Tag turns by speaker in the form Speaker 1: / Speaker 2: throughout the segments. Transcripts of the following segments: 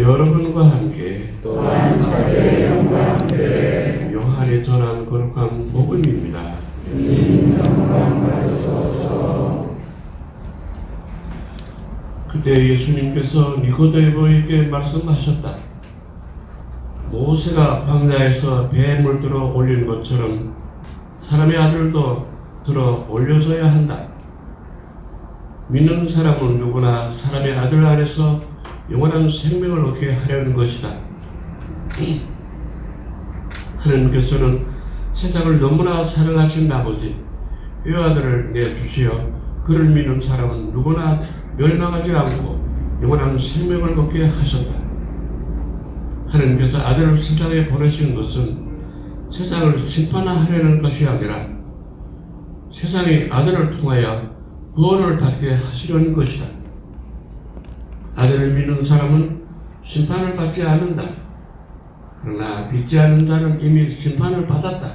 Speaker 1: 여러분과 함께
Speaker 2: 또한 사제의 영과 함께
Speaker 1: 요한이 전한 거룩한 복음입니다.
Speaker 2: 주님 영광 받으소서.
Speaker 1: 그때 예수님께서 니고데모에게 말씀하셨다. 모세가 광야에서 배에 물들어 올린 것처럼 사람의 아들도 들어 올려져야 한다. 믿는 사람은 누구나 사람의 아들 안에서 영원한 생명을 얻게 하려는 것이다. 하나님께서는 세상을 너무나 사랑하신 나머지 외아들을 내주시어 그를 믿는 사람은 누구나 멸망하지 않고 영원한 생명을 얻게 하셨다. 하나님께서 아들을 세상에 보내신 것은 세상을 심판하려는 것이 아니라 세상이 아들을 통하여 구원을 받게 하시려는 것이다. 아들을 믿는 사람은 심판을 받지 않는다. 그러나 믿지 않는 자는 이미 심판을 받았다.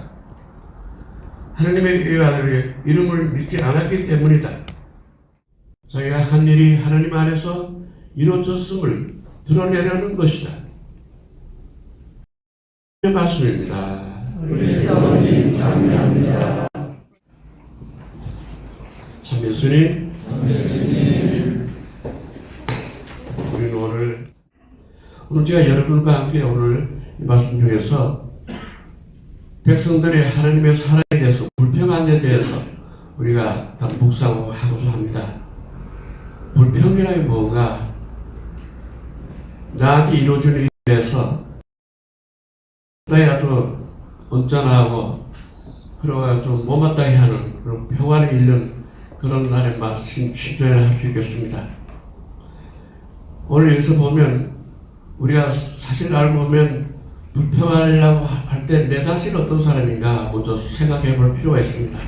Speaker 1: 하나님의 아들의 이름을 믿지 않았기 때문이다. 자기가 한 일이 하나님 안에서 이루어졌음을 드러내려는 것이다. 말씀입니다.
Speaker 2: 그리스도님 찬미합니다.
Speaker 1: 참 예수님, 우리는 오늘 제가 여러분과 함께 오늘 이 말씀 중에서 백성들이 하나님의 사랑에 대해서 불평함에 대해서 우리가 다 묵상하고자 합니다. 불평이라는 게 뭔가 나한테 이루어지는 일에 대해서 나의 아주 언짢아하고 그러고 좀 못마땅해 하는 그런 평안을 잃는 그런 날에 신뢰를 할 수 있겠습니다. 오늘 여기서 보면 우리가 사실 알고 보면 불평하려고 할 때 내 자신이 어떤 사람인가 먼저 생각해 볼 필요가 있습니다.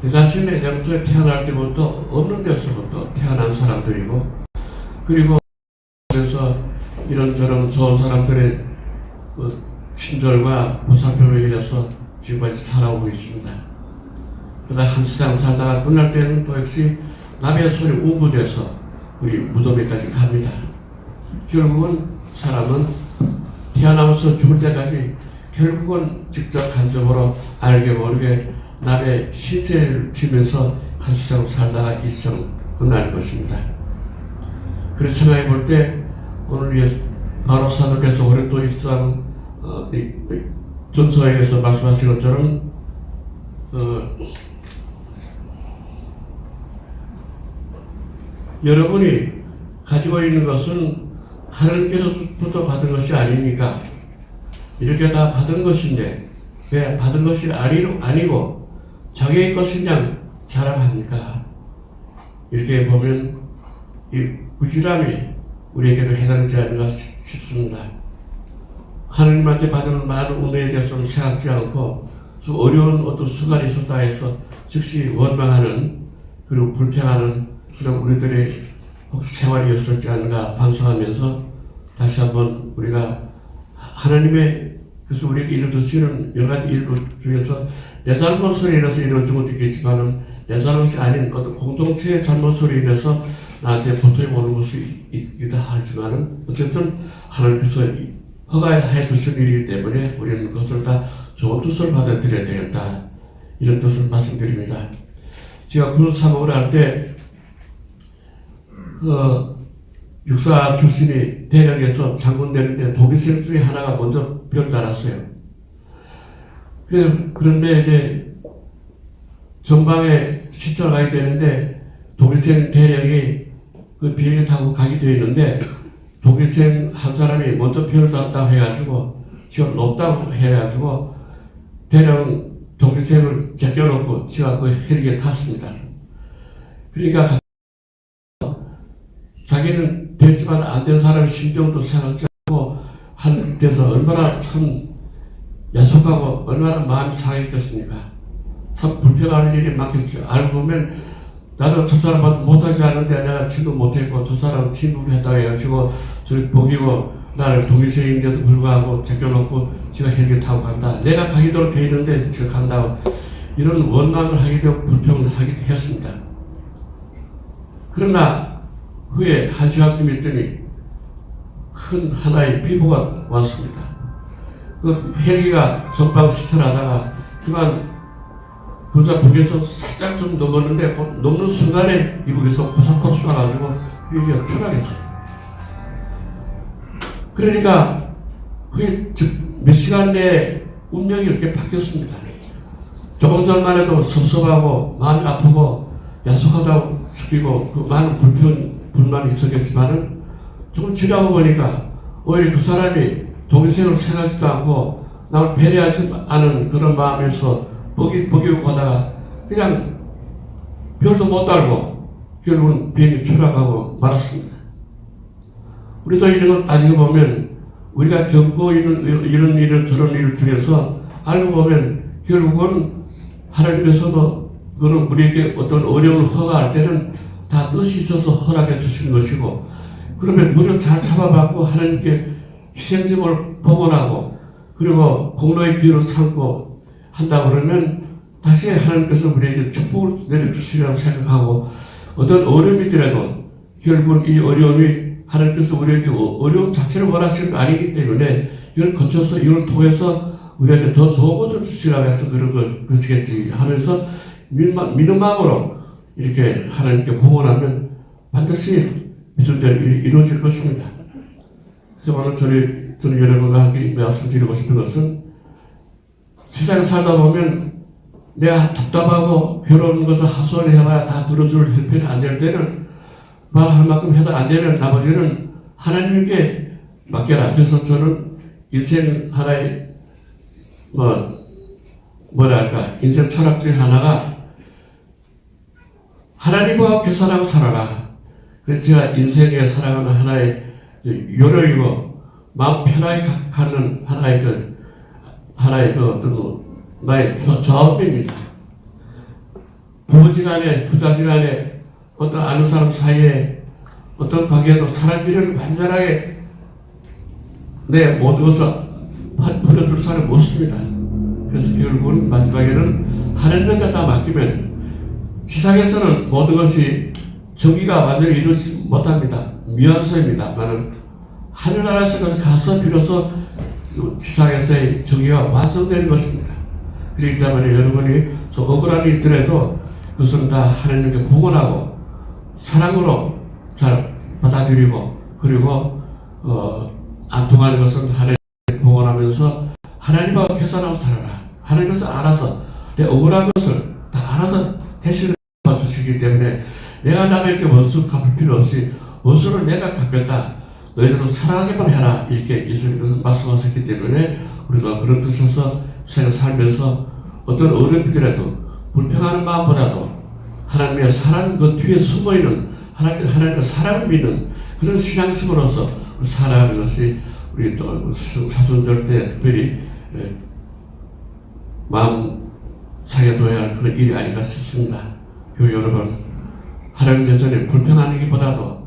Speaker 1: 내 자신의 영토에 태어날 때부터 없는 데서부터 태어난 사람들이고 그리고 그래서 이런저런 좋은 사람들의 친절과 보살핌에 의해서 지금까지 살아오고 있습니다. 그러다 한 세상 살다가 끝날 때는 또 역시 남의 손에 우부돼서 우리 무덤에까지 갑니다. 결국은 사람은 태어나면서 죽을 때까지 결국은 직접 간접으로 알게 모르게 남의 신체를 지면서 한 세상 살다가 이 세상 끝날 것입니다. 그래서 생각해 볼 때 오늘 바로 사도께서 오랫동안 일상 전서에서 말씀하신 것처럼 여러분이 가지고 있는 것은 하나님께서부터 받은 것이 아닙니까? 이렇게 다 받은 것인데 왜 받은 것이 아니고 자기의 것이냐 자랑합니까? 이렇게 보면 이 부지런함이 우리에게도 해당되지 않는가 싶습니다. 하나님한테 받은 많은 은혜에 대해서는 생각지 않고 어려운 어떤 순간이 있었다 해서 즉시 원망하는 그리고 불평하는 그런 우리들의 혹시 생활이었을지 않은가 반성하면서 다시 한번 우리가 하나님의 그래서 우리에게 이루어지는 여러 가지 일 중에서 내 잘못으로 인해서 이루어진 것도 있겠지만은 내 잘못이 아닌 어떤 공동체의 잘못으로 인해서 나한테 고통이 오는 것이 있기도 하지만은 어쨌든 하나님께서 허가해 두신 일이기 때문에 우리는 그것을 다 좋은 뜻을 받아들여야 되겠다. 이런 뜻을 말씀드립니다. 제가 군 사목을 할 때 육사 출신이 대령에서 장군 되는데 독일생 중에 하나가 먼저 별 달았어요. 그런데 이제 전방에 시찰 가야 되는데 독일생 대령이 그 비행기 타고 가게 되어 있는데 독일생 한 사람이 먼저 별을 달았다고 해가지고 지가 높다고 해가지고 대령 독일생을 제껴놓고 지가 그 헬기에 탔습니다. 그러니까 자기는 됐지만 안 된 사람의 심정도 생각지 않고 한 데서 얼마나 참 야속하고 얼마나 마음이 상했겠습니까? 참 불평할 일이 많겠죠. 알고 보면 나도 저 사람한테 못하지 않은데 내가 지금 못했고 저 사람 침묵을 했다고 해가지고 저기 보기고 나를 독일생인데도 불구하고 제껴놓고 지가 헬기 타고 간다. 내가 가기도록 돼 있는데 지가 간다고 이런 원망을 하기도 불평을 하기도 했습니다. 그러나 후에 한 시간쯤 있더니 큰 하나의 비보가 왔습니다. 그 헬기가 전방 시찰하다가 그만 부에서 살짝 좀 넘었는데 넘는 순간에 이북에서 고사팍 쏴가지고 헬기가 추락했어요. 그러니까 그게 몇 시간 내에 운명이 이렇게 바뀌었습니다. 조금 전만 해도 섭섭하고 마음이 아프고 야속하다고 느끼고 그 많은 불만이 있었겠지만은 조금 지나고 보니까 오히려 그 사람이 동생을 생각지도 않고 나를 배려하지 않은 그런 마음에서 버기고 가다가 그냥 별도 못 달고 결국은 비행기 추락하고 말았습니다. 우리도 이런 걸 따지고 보면 우리가 겪고 이런 일을 저런 일을 중에서 알고 보면 결국은 하나님께서도 그런 우리에게 어떤 어려움을 허가할 때는 다 뜻이 있어서 허락해 주신 것이고 그러면 우리를 잘 잡아받고 하나님께 희생점을 복원하고 그리고 공로의 기회로 삼고 한다 그러면 다시 하나님께서 우리에게 축복을 내려주시리라고 생각하고 어떤 어려움이더라도 결국은 이 어려움이 하나님께서 우리에게 어려움 자체를 원하시는 거 아니기 때문에 이걸 거쳐서 이걸 통해서 우리에게 더 좋은 것을 주시라고 해서 그런 것이겠지 하면서 믿음으로 이렇게 하나님께 공헌하면 반드시 믿은 대로 이루어질 것입니다. 그래서 오늘 저는 여러분과 함께 말씀드리고 싶은 것은 세상에 살다 보면 내가 답답하고 괴로운 것을 하소연해봐야 다 들어줄 형편이 안 될 때는 말할 만큼 해도 안 되면 나머지는 하나님께 맡겨라. 그래서 저는 인생 하나의 뭐랄까 인생 철학 중에 하나가 하나님과 계산하고 살아라. 그래서 제가 인생에 살아가는 하나의 요령이고 마음 편하게 가는 하나의 그 어떤 나의 좌우입니다. 부부지간에 부자지간에 어떤 아는 사람 사이에 어떤 관계에도 사람 미련을 완전하게 내 모든 것을 버려둘 사람이 없습니다. 그래서 결국은 마지막에는 하나님께 다 맡기면 세상에서는 모든 것이 정의가 완전히 이루어지지 못합니다. 미완소입니다만은 하늘나라에서 가서 비로소 세상에서의 정의가 완성되는 것입니다. 그렇기 때문에 여러분이 좀 억울한 일이 있더라도 그것은 다 하나님께 복원하고 사랑으로 잘 받아들이고 그리고 안 통하는 것은 하나님께 복원하면서 하나님과 계산하고 살아라. 하나님께서 알아서 내 억울한 것을 다 알아서 대신해 주시기 때문에 내가 남에게 원수 갚을 필요 없이 원수를 내가 갚겠다. 너희들은 사랑하기만 해라. 이렇게 예수님께서 말씀하셨기 때문에 우리가 그런 뜻에서 살면서 어떤 어려움이더라도 불평하는 마음보다도 하나님의 사랑 그 뒤에 숨어있는 하나님의 사랑을 믿는 그런 신앙심으로서 살아가는 것이 우리 또 사순절 때 특별히 마음 상해둬야 할 그런 일이 아닌가 싶습니다. 교회 여러분, 하나님 대전에 불평하기보다도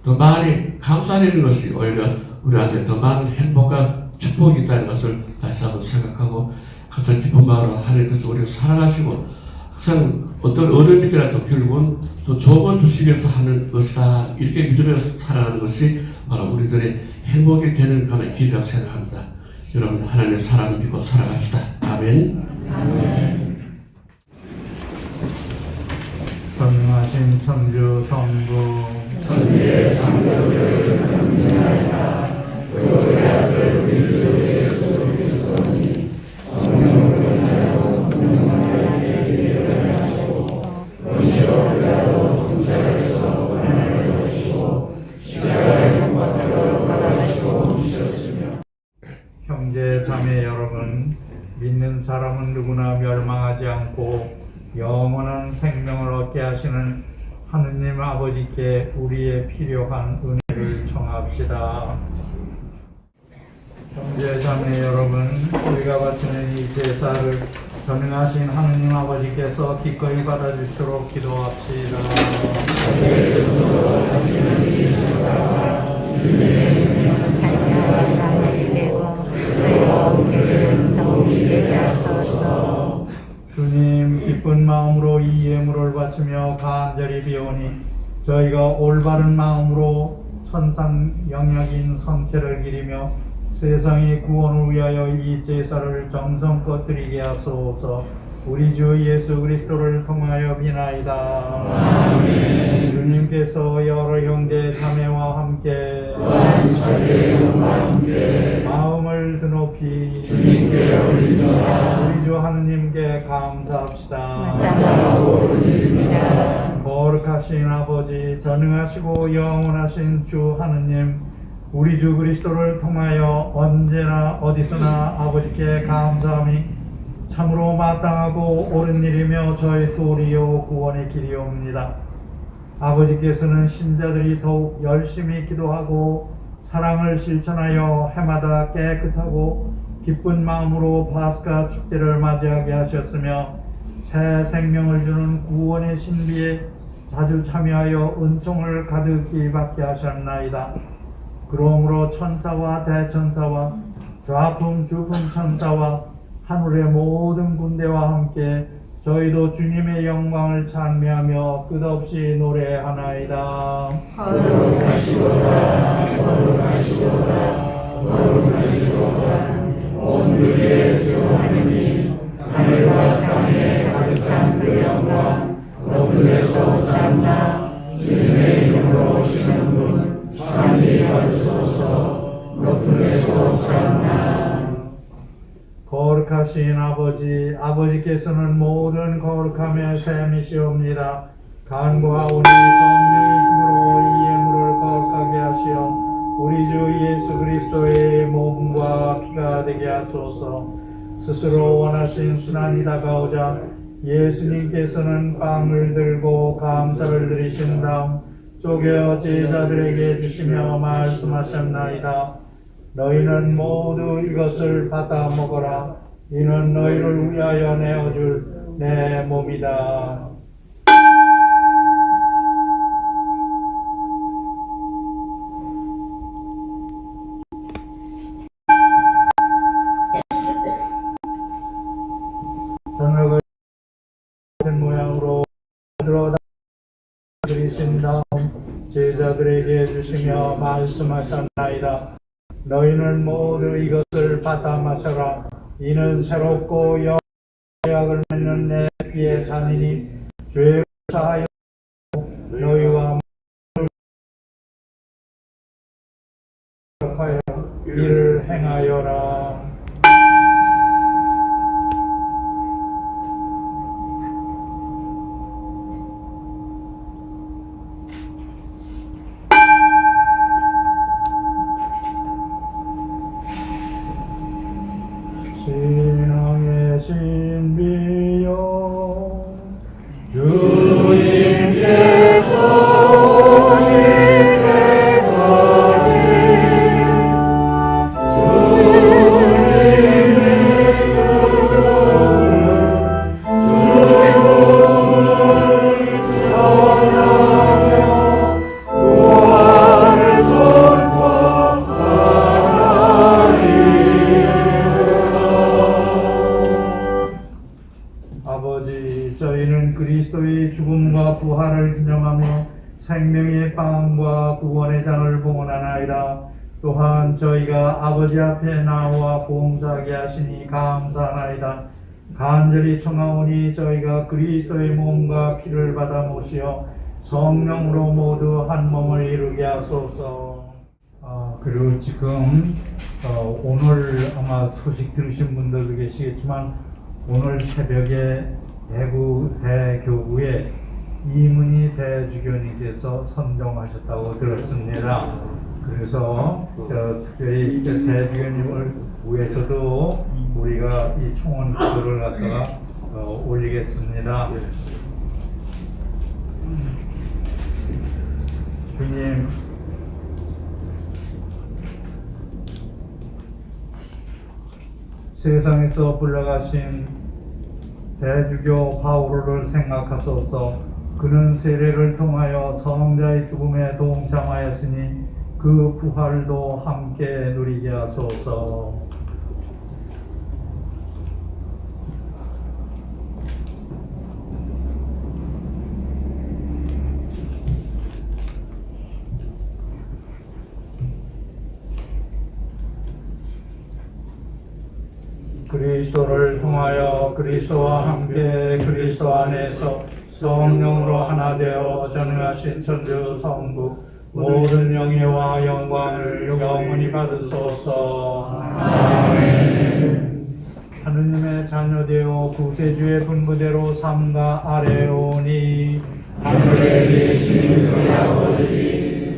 Speaker 1: 더 많이 감사드리는 것이 오히려 우리한테 더 많은 행복과 축복이 있다는 것을 다시 한번 생각하고 항상 기쁜 마음으로 하나님께서 우리를 사랑하시고 항상 어떤 어려움이더라도 결국은 또 좋은 주시기 위해서 하는 것이다. 이렇게 믿으면서 살아가는 것이 바로 우리들의 행복이 되는 그런 길이라고 생각합니다. 여러분 하나님의 사랑을 믿고 살아갑시다. 아멘.
Speaker 2: 아멘.
Speaker 3: 전능하신 천주 성부
Speaker 2: 천지의 창조주를 전능하여 그의 아들 우리 주 예수 그리스도니 성령으로 인하여 분명하게 일어나시고 원시오라도 군자에서 고난을 받으시고 십자가에 못 박혀 돌아가시고 오셨으며
Speaker 3: 형제 자매 여러분, 믿는 사람은 누구나 멸망하지 않고 영원한 생명을 얻게 하시는 하느님 아버지께 우리의 필요한 은혜를 청합시다. 형제 자매 여러분, 우리가 바치는 이 제사를 전능하신 하느님 아버지께서 기꺼이 받아주시도록 기도합시다. 주님, 기쁜 마음으로 이 예물을 바치며 간절히 비오니 저희가 올바른 마음으로 천상 영역인 성체를 기리며 세상의 구원을 위하여 이 제사를 정성껏 드리게 하소서. 우리 주 예수 그리스도를 통하여 비나이다. 아멘. 주님께서 여러 형제 자매와 함께 마음을 드높이 주님께 올리노라. 우리 주 하느님께 감사합시다. 거룩하신 아버지, 전능하시고 영원하신 주 하느님, 우리 주 그리스도를 통하여 언제나 어디서나 아버지께 감사함이 참으로 마땅하고 옳은 일이며 저희 도리요 구원의 길이옵니다. 아버지께서는 신자들이 더욱 열심히 기도하고 사랑을 실천하여 해마다 깨끗하고 기쁜 마음으로 파스카 축제를 맞이하게 하셨으며 새 생명을 주는 구원의 신비에 자주 참여하여 은총을 가득히 받게 하셨나이다. 그러므로 천사와 대천사와 좌품 주품 천사와 하늘의 모든 군대와 함께 저희도 주님의 영광을 찬미하며 끝없이 노래하나이다.
Speaker 2: 거룩하시도다 거룩하시도다 거룩하시도다 온누리의 주 하느님 하늘과 땅에 가득 찬 그 영광 높은 데서 오산나 주님의 이름으로 오시는 분 찬미 받으소서. 높은 데서 오산나.
Speaker 3: 거룩하신 아버지, 아버지께서는 모든 거룩함의 셈이시옵니다. 간구하오니 성령의 힘으로 이 예물을 거룩하게 하시어 우리 주 예수 그리스도의 몸과 피가 되게 하소서. 스스로 원하신 순환이 다가오자 예수님께서는 빵을 들고 감사를 드리신 다음 쪼개어 제자들에게 주시며 말씀하셨나이다. 너희는 모두 이것을 받아 먹어라. 이는 너희를 위하여 내어줄 내 몸이다. 저녁을 같은 모양으로 들어 드리신 다음 제자들에게 주시며 말씀하셨나이다. 너희는 모두 이것을 받아 마셔라. 이는 새롭고 영원을 맺는 내 피의 잔이니 죄를 사하여 너희와 하여 이를 행하여라. 신앙의 신비여 주님께서 오실 때까지 주님의 수고를 전하며 구원을 선포하나니. 아버지, 저희는 그리스도의 죽음과 부활을 기념하며 생명의 빵과 구원의 잔을 봉헌하나이다. 또한 저희가 아버지 앞에 나와 봉사하게 하시니 감사하나이다. 간절히 청하오니 저희가 그리스도의 몸과 피를 받아 모시어 성령으로 모두 한 몸을 이루게 하소서. 그리고 지금 오늘 아마 소식 들으신 분들도 계시겠지만 오늘 새벽에 대구 대교구에 이문희 대주교님께서 선정하셨다고 들었습니다. 그래서 특별히 대주교님을 위해서도 우리가 이 총원 기도를 갖다가 올리겠습니다. 주님, 세상에서 불러가신 대주교 바오로를 생각하소서. 그는 세례를 통하여 성자의 죽음에 동참하였으니 그 부활도 함께 누리게 하소서. 그리스도를 통하여 그리스도와 함께 그리스도 안에서 성령으로 하나 되어 전능하신 천주 성부 모든 영예와 영광을 영원히 받으소서. 아멘. 하느님의 자녀되어 구세주의 분부대로 삼가 아뢰오니
Speaker 2: 하늘에 계신 우리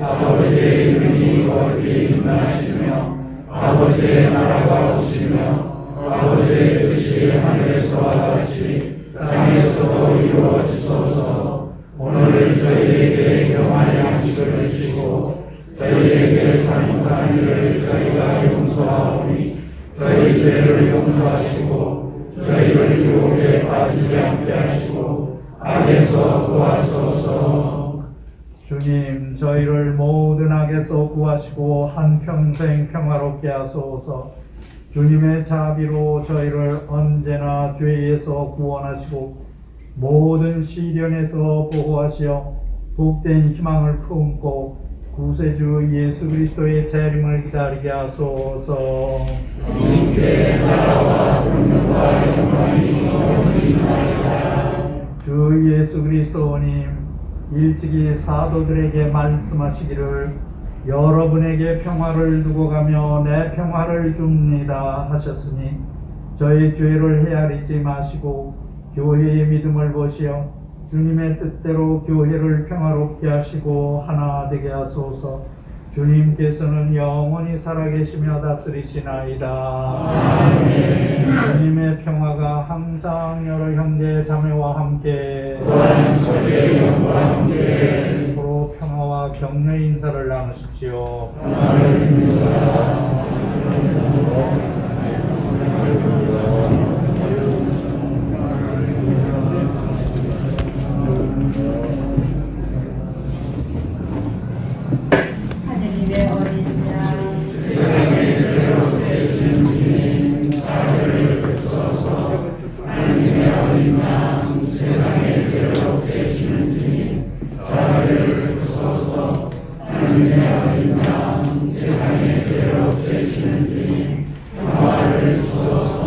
Speaker 2: 아버지의 이름이 거룩히 임하시며 아버지의 나라가 오시며 아버지의 뜻이 하늘에서와 같이 땅에서도 이루어지소서. 오늘 저희에게 일용할 양식을 주시고 저희에게 잘못한 일을 저희가 용서하오니 저희 죄를 용서하시고 저희를 유혹에 빠지지 않게 하시고 악에서 구하소서.
Speaker 3: 주님, 저희를 모든 악에서 구하시고 한평생 평화롭게 하소서. 주님의 자비로 저희를 언제나 죄에서 구원하시고 모든 시련에서 보호하시어 복된 희망을 품고 구세주 예수 그리스도의 재림을 기다리게 하소서.
Speaker 2: 주님께 나라와 권능과 영광이 영원히 있나이다.
Speaker 3: 주 예수 그리스도님, 일찍이 사도들에게 말씀하시기를 여러분에게 평화를 두고 가며 내 평화를 줍니다 하셨으니 저희 죄를 헤아리지 마시고 교회의 믿음을 보시어 주님의 뜻대로 교회를 평화롭게 하시고 하나 되게 하소서. 주님께서는 영원히 살아계시며 다스리시나이다. 아멘. 주님의 평화가 항상 여러 형제 자매와 함께
Speaker 2: 또한 저희의 영과 함께
Speaker 3: 서로 평화와 격려 인사를 나누십시오.
Speaker 4: 하느님의 어린 양
Speaker 2: 세상의 죄로 되신 주님 나를 베푸소서. 하느님의 어린 양 세상의 죄로 되시는 주님 나를 베푸소서. 하느님의 어린 양 세상의 죄로 되시는 주님 평화를 주소서.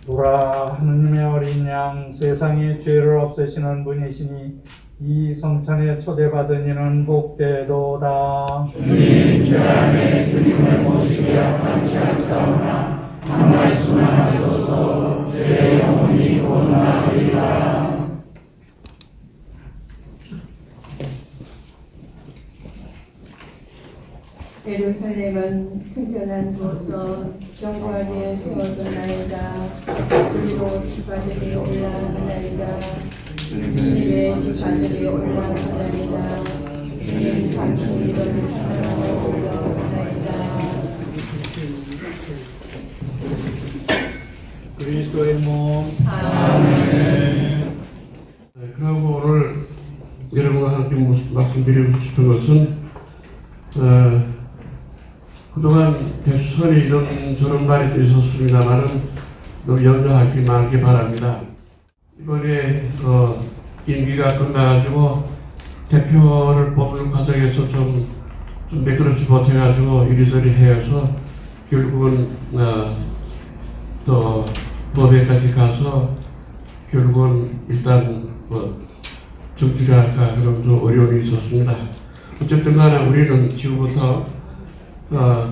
Speaker 3: 보라, 하느님의 어린 양 세상의 죄를 없애시는 분이시니 이 성찬에 초대받은 이는 복되도다.
Speaker 2: 주님 제 안에 주님을 모시기 합당치 않사오나 한 말씀만 하소서. 제 영혼이 곧나으리라.
Speaker 4: 예루살렘은 튼튼한 도서 경관에 세워졌나이다. 그리로 지파들이 올라가나이다. 주님의 지파들이 올라가나이다. 주님 당신이 너를 사랑하고 올라가나이다.
Speaker 3: 그리스도의 몸.
Speaker 4: 아멘.
Speaker 1: 그리고 오늘 여러분과 함께 말씀드리고 싶은 것은 그동안 대수선에 이런 저런 말이 있었습니다만은 너무 염려하지 말기 바랍니다. 이번에 임기가 끝나가지고 대표를 뽑는 과정에서 좀 매끄럽지 못해가지고 이리저리 해서 결국은 또 법에까지 가서 결국은 일단 정치를 할까 그런 좀 어려움이 있었습니다. 어쨌든 간에 우리는 지금부터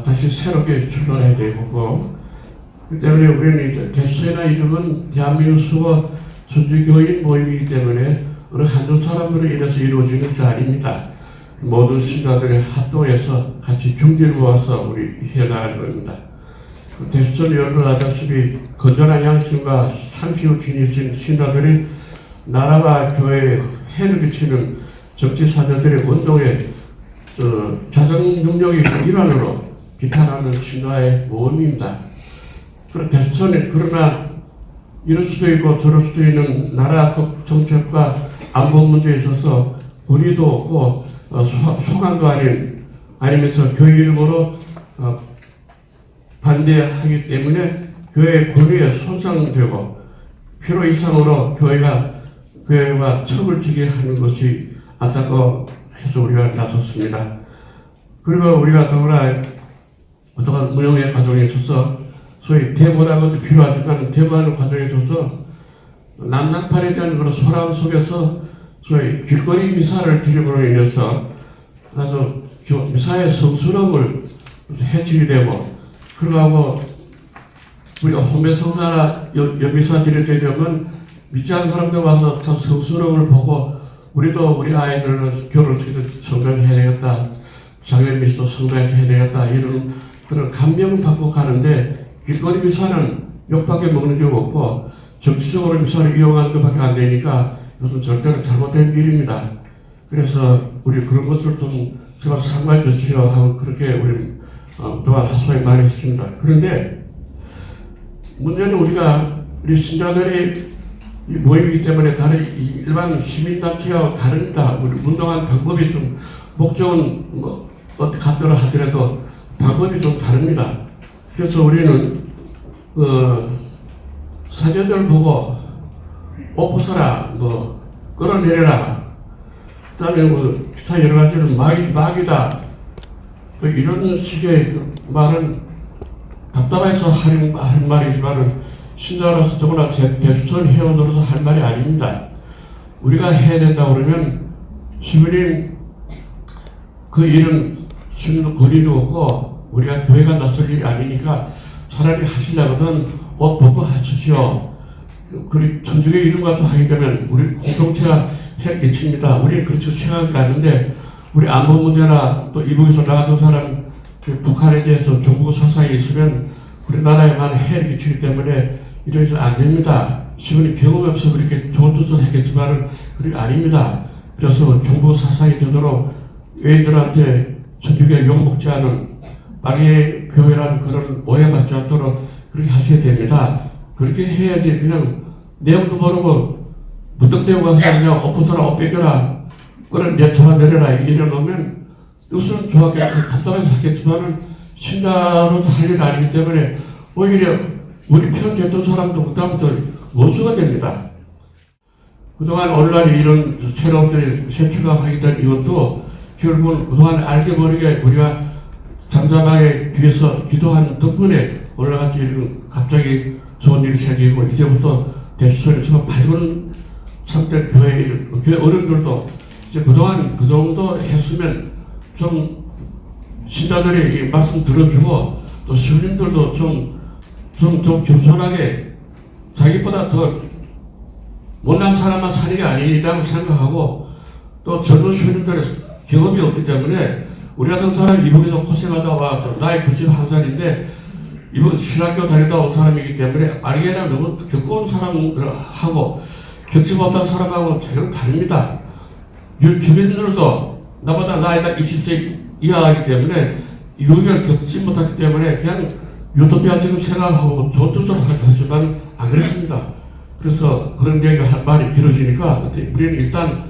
Speaker 1: 다시 새롭게 출발해야 되고 그 때문에 우리는 개수회나 이름은 대한민국 수거 천주교인 모임이기 때문에 어느 한두 사람으로 인해서 이루어지는 것이 아닙니다. 모든 신자들이 합동해서 같이 중지를 모아서 우리 해나갈 겁니다. 대수전 여러분 아다시피 건전한 양심과 상식을 지니신 신자들이 나라와 교회에 해를 끼치는 정치사자들의 운동에 자정 능력의 일환으로 비판하는 신화의 모험입니다. 그러나 이럴 수도 있고 저럴 수도 있는 나라 정책과 안보 문제에 있어서 불의도 없고 소관도 아니면서 교회 이름으로 반대하기 때문에 교회의 권위에 손상되고 필요 이상으로 교회와 척을 지게 하는 것이 안타까워해서 우리가 나섰습니다. 그리고 우리가 더구나 그동안 무용의 과정에 있어서 소위 대모라는 것도 필요하지만 대모하는 과정에 있어서 난장판에 대한 그런 소란 속에서 소위 길거리 미사를 드림으로 인해서 아주 미사의 성스러움을 해치게 되고 그러고 우리가 hom에 성사나 여미사 드릴 때 되면 믿지 않는 사람들 와서 참 성스러움을 보고 우리도 우리 아이들은 교를 어떻게 성장해야 되겠다, 장애인 미소 성장해야 되겠다 이런 그런 감명을 받고 가는데 길거리 미사는 욕밖에 먹는 게 없고 정치적으로 미사를 이용하는 것밖에 안 되니까 이것은 절대로 잘못된 일입니다. 그래서 우리 그런 것을 좀 제발 상고해 주시오 하고 그렇게 우리 또한 하소연 많이 했습니다. 그런데 문제는 우리 신자들이 모임이기 때문에 다른 일반 시민단체와 다릅니다. 우리 운동하는 방법이 좀 목적은 어떻게 같더라 하더라도 방법이 좀 다릅니다. 그래서 우리는 사제들 보고 옷 벗어라, 끌어내려라, 그다음에 기타 여러 가지는 막이다, 이런 식의 말은 답답해서 하는 말이지만 신자로서 저거나 대수선 회원으로서 할 말이 아닙니다. 우리가 해야 된다 그러면 시민인 그 일은 시민도 권리도 없고 우리가 교회가 나설 일이 아니니까 차라리 하시려거든 옷 벗고 하십시오. 그리고 천주교 이름 같은 하게 되면 우리 공동체가 해를 끼칩니다. 우리는 그렇게 생각이 나는데 우리 안보 문제나 또 이북에서 나갔던 사람 북한에 대해서 종북 사상이 있으면 우리나라에만 해를 끼치기 때문에 이래서 안 됩니다. 시민이 경험이 없어 그렇게 좋은 뜻을 했겠지만 그게 아닙니다. 그래서 종북 사상이 되도록 외인들한테 천주교에 욕먹지 않은 마리의 교회라는 그런 오해받지 않도록 그렇게 하셔야 됩니다. 그렇게 해야지 그냥 내용도 모르고 무턱대고 가서 그냥 엎어서라 엎빼겨라 그걸 내려라 이러면 뜻은 좋았겠지만 답답해서 하겠지만 신자로서 할 일이 아니기 때문에 오히려 우리 편 됐던 사람도 그다음부터 원수가 됩니다. 그동안 오늘날 이런 새롭게 새출가하게 된 이것도 결국은 그동안 알게 모르게 우리가 잠잠하게 뒤에서 기도한 덕분에 오늘같이 갑자기 좋은 일이 생기고 이제부터 대수선이 정말 밝은 상태 교회 어른들도 이제 그동안 그 정도 했으면 좀 신자들이 이 말씀 들어주고 또 시민들도 좀 겸손하게 자기보다 더 못난 사람만 사는 게 아니라고 생각하고 또 젊은 시민들의 경험이 없기 때문에 우리 같은 사람 이북에서 고생하다 와서 나이 91살인데 이북 신학교 다니다 온 사람이기 때문에 아리게나 너무 겪어온 사람들하고 겪지 못한 사람하고 전혀 다릅니다. 주민들도 나보다 나이가 20세 이하이기 때문에 이걸 겪지 못하기 때문에 그냥 유토피아적인 생각하고 좋은 뜻으로 하지만 안 그랬습니다. 그래서 그런 얘기가 말이 길어지니까 우리는 일단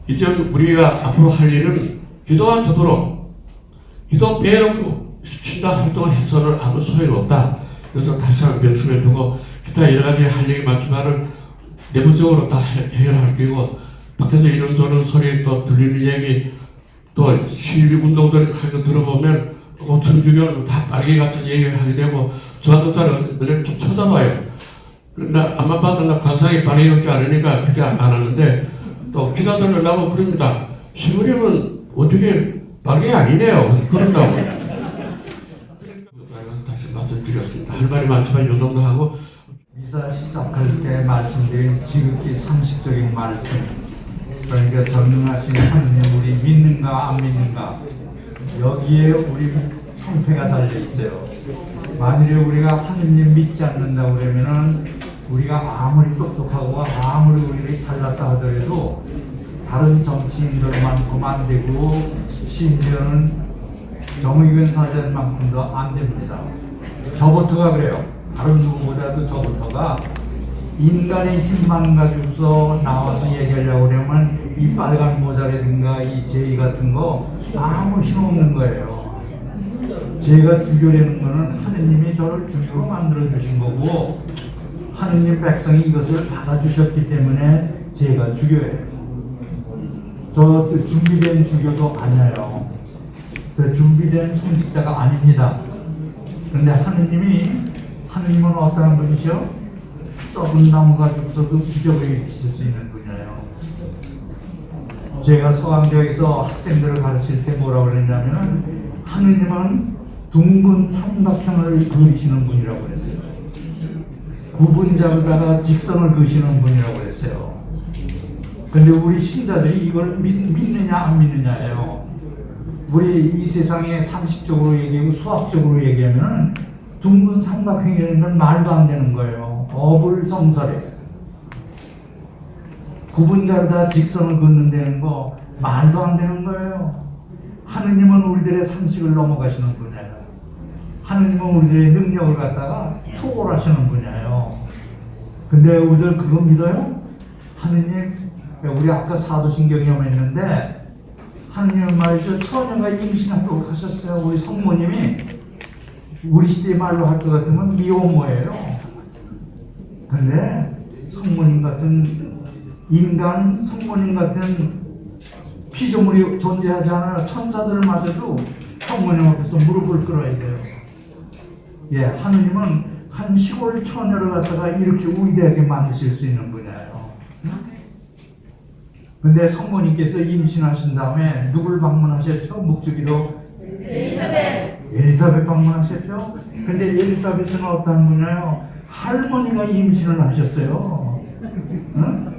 Speaker 1: 이제 우리가 앞으로 할 일은 기도와 더불어 기도 빼놓고 신자 활동을 해서는 아무 소용이 없다. 그래서 다시 한번 명심해 두고 기타 여러 가지 할 얘기 많지만은 내부적으로 다 해결할 거고 밖에서 이런저런 소리 또 들리는 얘기 또 시위 운동들 하는 거 들어보면 천주교는 다 빨개 같은 얘기를 하게 되고 저 같은 사람은 그냥 좀 쳐다봐요. 나 안만 봐도 나 관상이 빨개 같지 않으니까 그렇게 안 하는데 또 기사들을 나고 그럽니다. 시부님은 어떻게 빨개 아니네요. 그런다고. 다시 말씀드렸습니다. 할 말이 많지만 이 정도 하고
Speaker 3: 미사 시작할 때 말씀드린 지극히 상식적인 말씀, 그러니까 전능하신 하느님 우리 믿는가 안 믿는가 여기에 우리 성패가 달려 있어요. 만일에 우리가 하느님 믿지 않는다 그러면은 우리가 아무리 똑똑하고 아무리 우리가 잘났다 하더라도 다른 정치인들만큼 안 되고 심지어는 정의견 사전만큼도 안 됩니다. 저부터가 그래요. 다른 누구보다도 저부터가 인간의 힘만 가지고서 나와서 얘기하려고 그러면 이 빨간 모자라든가 이 제의 같은 거 아무 힘 없는 거예요. 제가 죽여내는 거는 하느님이 저를 죽이로 만들어 주신 거고 하느님 백성이 이것을 받아주셨기 때문에 제가 죽여요. 저 준비된 주교도 아니에요. 저 준비된 성직자가 아닙니다. 근데 하느님은 어떠한 분이죠? 썩은 나무 가지고서도 기적을 일으키실 수 있는 분이에요. 제가 서강대에서 학생들을 가르칠 때 뭐라고 그랬냐면 하느님은 둥근 삼각형을 그리시는 분이라고 그랬어요. 구분자로다가 직선을 그리시는 분이라고 그랬어요. 근데 우리 신자들이 이걸 믿느냐 안 믿느냐예요. 우리 이 세상에 상식적으로 얘기하고 수학적으로 얘기하면 둥근 삼각형이라는 건 말도 안 되는 거예요. 어불성설해. 구분자로다 직선을 긋는다는 거 말도 안 되는 거예요. 하느님은 우리들의 상식을 넘어가시는 분이에요. 하느님은 우리들의 능력을 갖다가 초월하시는 분이에요. 근데 우리들 그거 믿어요? 하느님, 우리 아까 사도신경이라고 했는데 하느님은 말이죠. 처녀가 임신하도록 하셨어요. 우리 성모님이 우리 시대 말로 할 것 같으면 미혼모예요. 근데 성모님 같은 인간, 성모님 같은 피조물이 존재하지 않아요. 천사들을 맞아도 성모님 앞에서 무릎을 꿇어야 돼요. 예, 하느님은 한 시골 처녀를 갖다가 이렇게 위대하게 만드실 수 있는 분이에요. 근데 성모님께서 임신하신 다음에 누굴 방문하셨죠? 묵주기도 엘리사벳 방문하셨죠? 근데 엘리사벳은 어떤 분이에요? 할머니가 임신을 하셨어요. 응?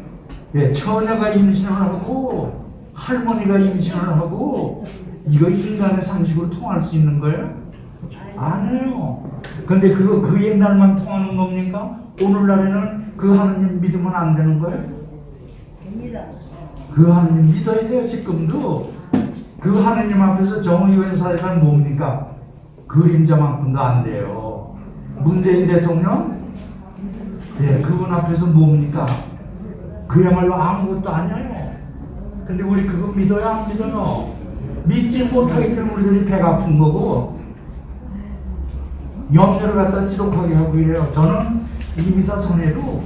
Speaker 3: 예, 처녀가 임신을 하고 할머니가 임신을 하고 이거 인간의 상식으로 통할 수 있는 거예요? 아니에요. 근데 그거 그 옛날만 통하는 겁니까? 오늘날에는 그 하느님 믿으면 안 되는 거예요? 됩니다. 그 하느님 믿어야 돼요. 지금도 그 하느님 앞에서 정의원 사회가 뭡니까? 그림자만큼도 안 돼요. 문재인 대통령? 예, 그분 앞에서 뭡니까? 그야말로 아무것도 아니에요. 근데 우리 그거 믿어요? 안 믿어요? 믿지 못하기 때문에 우리들이 배가 아픈 거고 염려를 갖다 지독하게 하고 이래요. 저는 이미사 손해도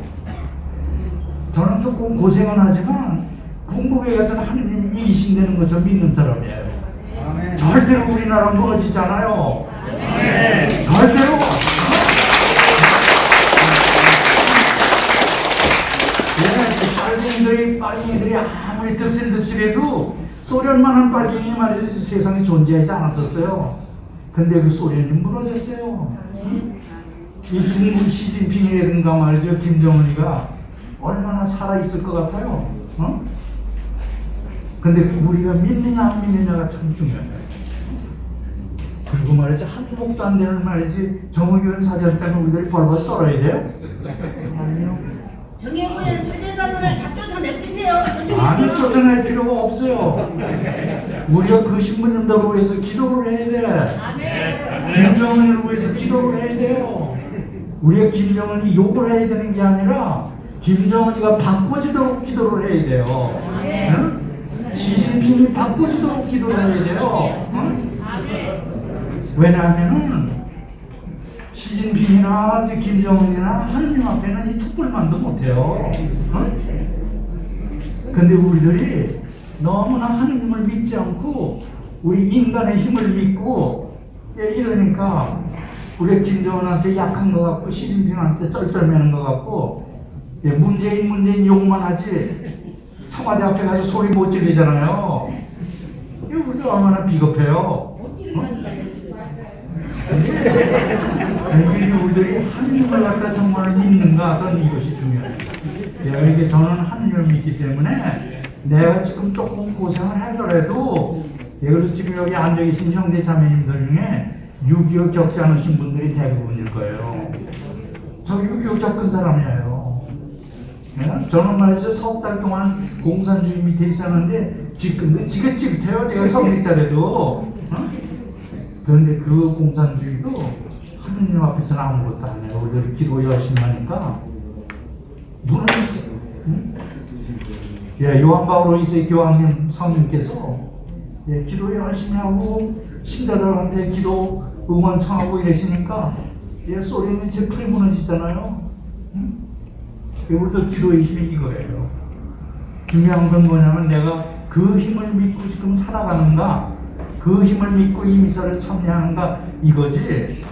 Speaker 3: 저는 조금 고생은 하지만 궁극에 가서는 하느님이 이기신다는 것을 믿는 사람이에요. 아멘. 절대로 우리나라 무너지잖아요. 아멘. 절대로. 빨갱이들이 아무리 득실득실해도 소련만한 빨갱이 말이지 세상에 존재하지 않았었어요. 근데 그 소련이 무너졌어요. 이 중국 시진핑이라든가 말이죠, 김정은이가 얼마나 살아있을 것 같아요. 근데 우리가 믿느냐 안 믿느냐가 참 중요해요. 그리고 말이지 한 주먹도 안 되는 말이지 정의교회 사절 때문에 우리들이 벌벌 떨어야 돼요? 아니요.
Speaker 5: 정의구현 사제단을 다 쫓아내보세요.
Speaker 3: 아니 쫓아낼 필요가 없어요. 우리가 그 신부님들을 위해서 기도를 해야 돼. 김정은을 위해서 기도를 해야 돼요. 우리가 김정은이 욕을 해야 되는 게 아니라 김정은이가 바꿔지도록 기도를 해야 돼요. 응? 시진핑이 바꿔지도록 기도를 해야 돼요. 응? 왜냐하면은 시진핑이나 김정은이나 하느님 앞에는 이 촛불만도 못해요. 근데 우리들이 너무나 하느님을 믿지 않고 우리 인간의 힘을 믿고 이러니까 우리 김정은한테 약한 것 같고 시진핑한테 쩔쩔매는 것 같고 문재인 욕만 하지 청와대 앞에 가서 소리 못 지르잖아요. 이거 우리가 얼마나 비겁해요. 우리들이 하느님을 갖다 정말 믿는가? 저는 이것이 중요해요. 이게 저는 하느님을 믿기 때문에 내가 지금 조금 고생을 하더라도 그래서 지금 여기 앉아계신 형제 자매님들 중에 6.25 겪지 않으신 분들이 대부분일 거예요. 저 6.25 겪은 사람이에요. 저는 말이죠, 석 달 동안 공산주의 밑에 있었는데 지금도 지긋지긋해요. 제가 성직자라도. 그런데 그 공산주의도 하느님 앞에서는 아무것도 안 해요. 우리들이 기도 열심히 하니까 무너졌어요. 요한 바오로 2세 교황님 성님께서 기도 열심히 하고 신자들한테 기도 응원 청하고 이러시니까 소련이 제풀이 무너지잖아요. 응? 우리도 기도의 힘이 이거예요. 중요한 건 뭐냐면 내가 그 힘을 믿고 지금 살아가는가, 그 힘을 믿고 이 미사를 참여하는가 이거지.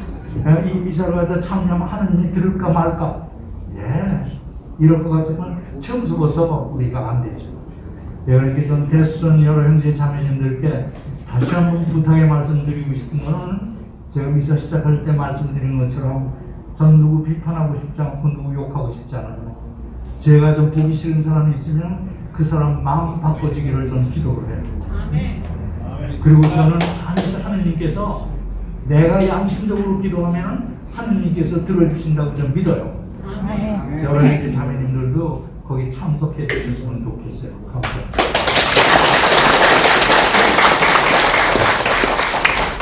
Speaker 3: 이 미사를 갖다 참여하면 하느님이 들을까 말까. 이럴 것 같으면 처음서부터 우리가 안 되죠. 그렇게 좀 대수전 여러 형제 자매님들께 다시 한번 부탁의 말씀드리고 싶은 것은 제가 미사 시작할 때 말씀드린 것처럼 전 누구 비판하고 싶지 않고 누구 욕하고 싶지 않아요. 제가 좀 보기 싫은 사람이 있으면 그 사람 마음 바꿔지기를 저는 기도를 해요. 그리고 저는 하느님께서 내가 양심적으로 기도하면 하느님께서 들어주신다고 저는 믿어요. 여러 형제 자매님들도 거기 참석해 주셨으면 좋겠어요. 감사합니다.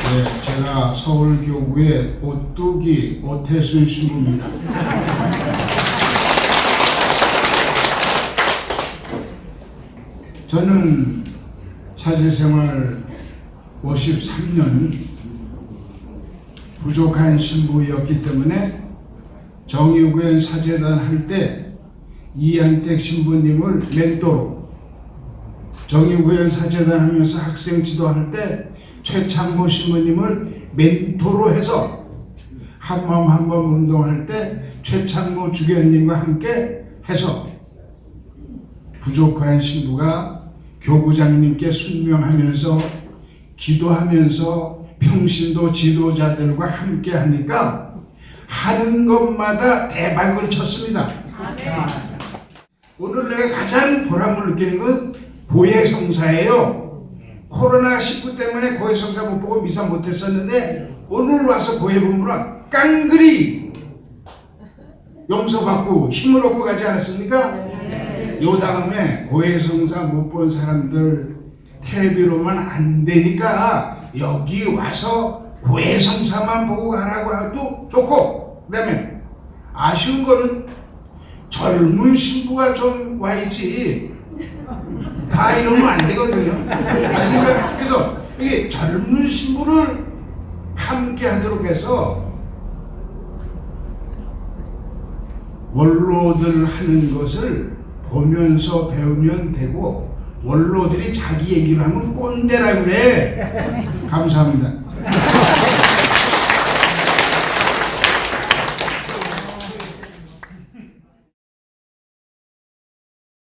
Speaker 6: 네, 제가 서울교구의 오뚜기 오태순 신부입니다. 저는 사제생활 53년 부족한 신부였기 때문에 정의구현 사제단 할 때 이한택 신부님을 멘토로, 정의구현 사제단 하면서 학생 지도할 때 최창모 신부님을 멘토로 해서 한마음 한마음 운동할 때 최창모 주교님과 함께 해서 부족한 신부가 교구장님께 순명하면서 기도하면서 평신도 지도자들과 함께 하니까 하는 것마다 대박을 쳤습니다. 오늘 내가 가장 보람을 느끼는 건 고해성사예요. 코로나19 때문에 고해성사 못 보고 미사 못했었는데 오늘 와서 고해본부랑 깡그리 용서받고 힘을 얻고 가지 않았습니까? 요 다음에 고해성사 못 본 사람들 텔레비로만 안 되니까 여기 와서 고해성사만 보고 가라고 해도 좋고, 그 다음에 아쉬운 거는 젊은 신부가 좀 와야지 다 이러면 안 되거든요. 맞습니까? 그래서 이게 젊은 신부를 함께 하도록 해서 원로들 하는 것을 보면서 배우면 되고, 원로들이 자기 얘기를 하면 꼰대라 그래. 감사합니다.